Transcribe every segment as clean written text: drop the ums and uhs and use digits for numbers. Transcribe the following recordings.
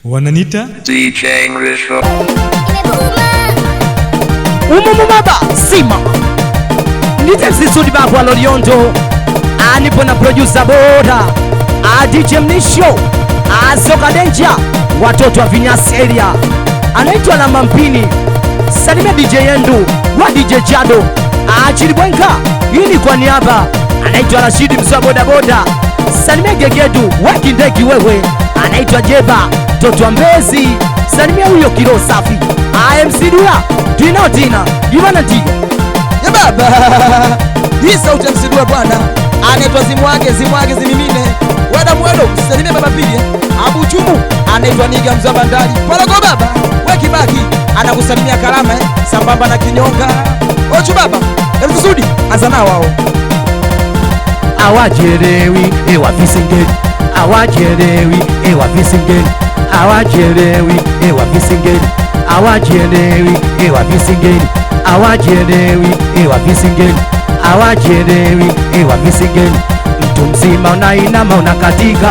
Wananita DJ English. Baba Sima Nite msisudi babu aloriondo Nipo na producer bora DJ Mnisho Soka Danger watoto wa Vinyasa area anaitwa Lamba Mpini. Salimia DJ Yendu wa DJ Jado Chilibwenka. Hii ni kwa niaba anaitwa Rashidi Mswa boda boda. Salimia Gegedu wa Kindeki wewe anaitwa Jeba toto wa Mbezi. Salimia huyo kilo safi MC Dua Tina Givana Tiga ya baba. Hii sauti ya MC Dua bwana anaitwa Zimwage zimimine wada mwelo. Salimia baba pili Abu Chumu anaitwa Niga Mzwa Bandari Pologo baba weki baki anakusalimia Kalama sambamba na Kinyonga Ochu baba Mzudi azana wao Awajelewi ewa visingeni Awajelewi ewa visingeni Awajelewi ewa visingeni Awajelewi ewa visingeni Awajelewi ewa visingeni Awajelewi ewa visingeni. Mtu mzima unainama unakatika,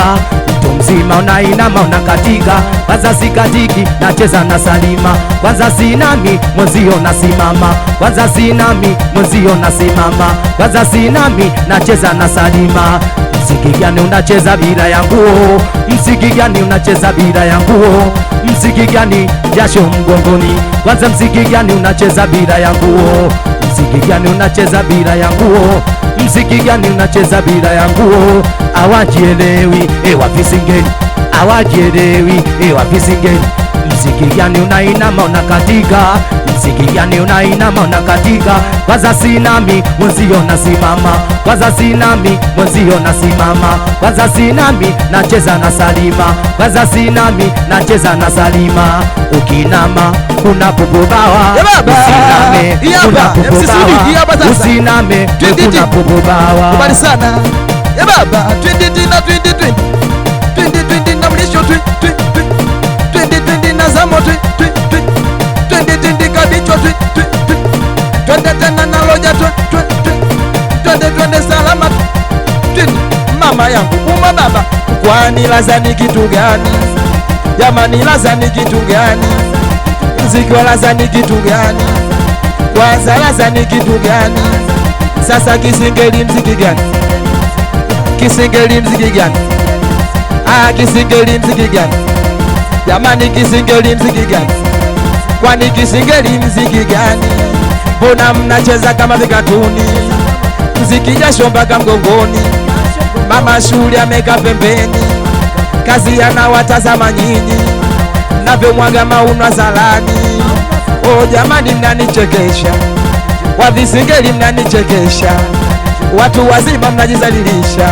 mtu mzima unainama unakatika. Kwanza sikatiki nacheza na Salima, kwanza sinami mwenzio nasimama, kwanza sinami mwenzio nasimama, kwanza sinami nacheza na Salima. Mziki gani unacheza bila ya nguo? Mziki gani unacheza bila ya nguo? Mziki gani jasho mgongoni? Kwanza mziki gani unacheza bila ya nguo? Mziki gani unacheza bila ya nguo? Mziki gani unacheza bila ya nguo? Awajielewi ewa visingeni, awajielewi ewa visingeni. Mziki gani unainama unakatika? Mziki gani unainama unakatika? Kwanza sinami mwenzio nasimama, kwanza sinami mwenzio nasimama, kwanza sinami nacheza na Salima, kwanza sinami nacheza na Salima. Ukinama unapopobawa, usiname unapopobawa, usiname unapopobawa. Kubali sana ya baba 2020 na Mlisho 2020 na Zamo 2020 Kabichwa 2020 tena na Loja 2020 Salama 2020 mama yangu uma baba. Kwani lazani kitu gani? Jamani lazani kitu gani? Mziki wa lazani kitu gani? Kwanza lazani kitu gani? Sasa kisingeli mziki gani? Kisingeli mziki gani? Kisingeli mziki gani? Jamani kisingeli mziki gani? Kwani kisingeli mziki gani? Mbona mnacheza kama vikatuni? Mziki jasho mpaka mgongoni. Mama shule ameka pembeni, kazi anawatazama nyinyi navyomwaga maunwa zalani. Oh jamani mnanichekesha, wa visingeli mnanichekesha, watu wazima mnajizalilisha,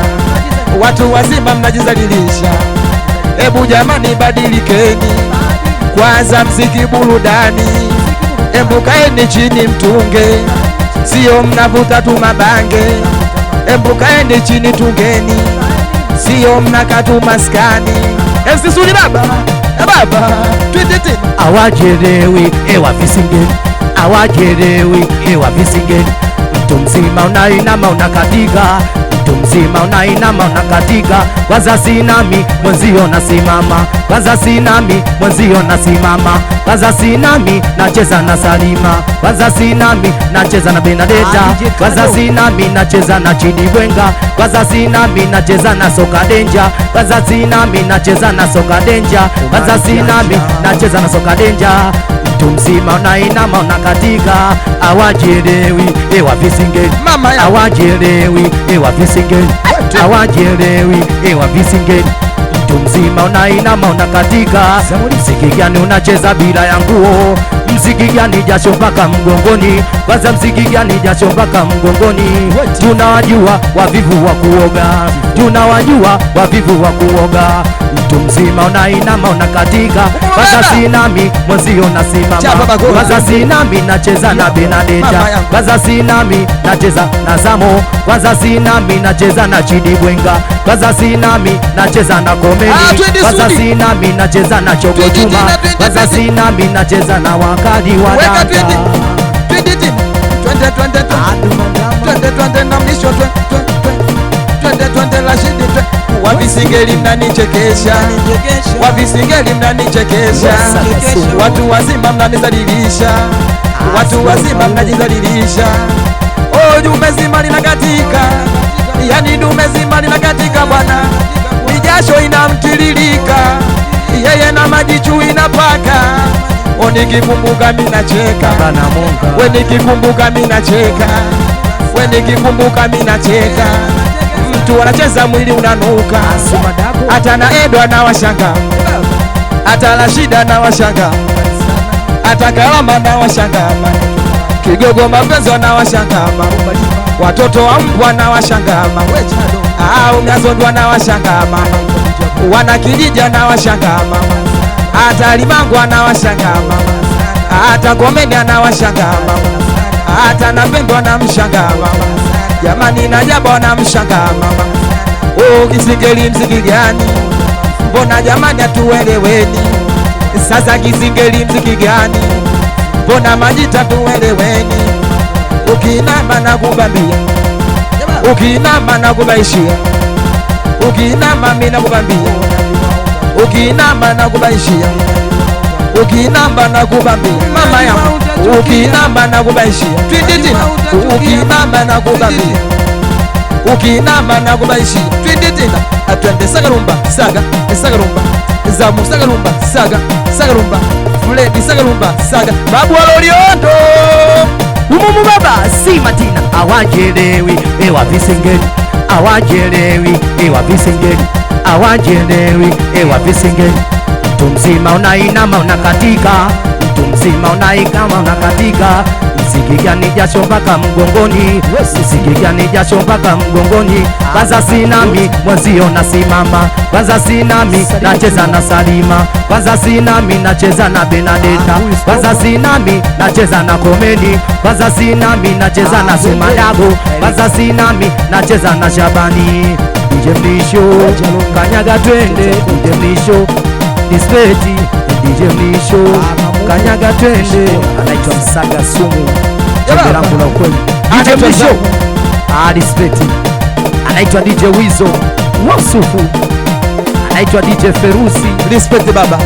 watu wazima mnajizalilisha. Ebu jamani badilikeni, kwanza mziki burudani. Ebu kaeni chini mtunge, sio mnavuta tu mabange. Ebu kaeni chini tungeni, sio mnakatu maskani. Sisuli baba baba 2020. Awajelewi ewa visingeni, awajelewi ewa visingeni. Mtu mzima unainama unakatika, mtu mzima unainama unakatika. Kwanza sinami mwenzio nasimama, kwanza sinami mwenzio nasimama, kwanza sinami nacheza na Salima, kwanza sinami nacheza na Benadeta, kwanza sinami nacheza na Chidibwenga, kwanza sinami nacheza na Soka Danger, kwanza sinami nacheza na Soka Danger, kwanza sinami nacheza na Soka Danger. Mtu mzima unainama unakatika, awajielewi ewa visingeni, awajielewi ewa visingeni, awajielewi ewa visingeni. Mtu mzima unainama unakatika, mziki gani unacheza bila ya nguo? Mziki gani jasho mpaka mgongoni? Kwanza mziki gani jasho mpaka mgongoni? Tunawajua wavivu wa kuoga, tunawajua wavivu wa kuoga. Mtu mzima unainama unakatika, kwanza sinami mwenzio nasimama, kwanza sinami nacheza na Benadeta, kwanza sinami nacheza na Zamo, kwanza sinami nacheza na Chidibwenga, kwanza sinami nacheza na Komedi, kwanza sinami nacheza na Chogo Juma, kwanza sinami nacheza na Wakadi wa Daka. 2020 na Mlisho 2020 Rashidi wapi singeli mnanichekesha, wapi singeli mnanichekesha, watu wazima mnanizalilisha, watu wazima mnajizalilisha. Oh, dume zima linakatika, yani dume zima linakatika bwana, mijasho inamtiririka, yeye na majichu inapaka. O, nikikumbuka mina cheka, we nikikumbuka mina cheka, we nikikumbuka mina cheka. Mtu anacheza mwili unanuka, hata na Edo anawashanga, hata Rashida anawashanga, hata Kalama anawashanga, Kigogo mapenzi anawashanga, watoto wa mbwa anawashanga, Umyazondo anawashanga, wana kijiji anawashanga, hata Limangu anawashanga, hata Ngomeni anawashanga, hata Napendo anamshanga, jamani na Jaba anamshanga. Oh, kisingeli mziki gani? Mbona jamani hatueleweni? Sasa kisingeli mziki gani? Mbona Majita tueleweni? Ukinama na kubambia, ukinama na kubaishia, ukinama mimi na kubambia, ukinama na kubaishia, ukinamba na kubambia mama yangu, ukinamba na kubaishia twinditina, ukinamba na kubambia, ukinamba na kubaishia twinditina. Atwende sagarumba saga sagarumba, zamu sagarumba saga sagarumba, Fredi sagarumba saga, babu aloliondo umumu baba si matina. Awajelewi ewa visingeli, awajelewi ewa visingeli, awajelewi ewa visingeli. Mtu mzima unainama unakatika, mtu mzima unaikama unakatika. Mziki gani jasho mpaka mgongoni, mziki gani jasho mpaka mgongoni. Kwanza sinami mwenzio nasimama, kwanza sinami nacheza na Salima, kwanza sinami nacheza na Benadeta, kwanza sinami nacheza na Komeni, kwanza sinami nacheza na Sumadago, kwanza sinami nacheza na Shabani. DJ Mlisho kanyaga twende, DJ Mlisho Dispeti, DJ Mlisho kanyaga twende. Anaitwa Msaga Sumu, jembe langu la ukweli. DJ Mlisho Dispeti, anaitwa DJ Wizo Wasufu, anaitwa DJ Feruzi. Respect baba.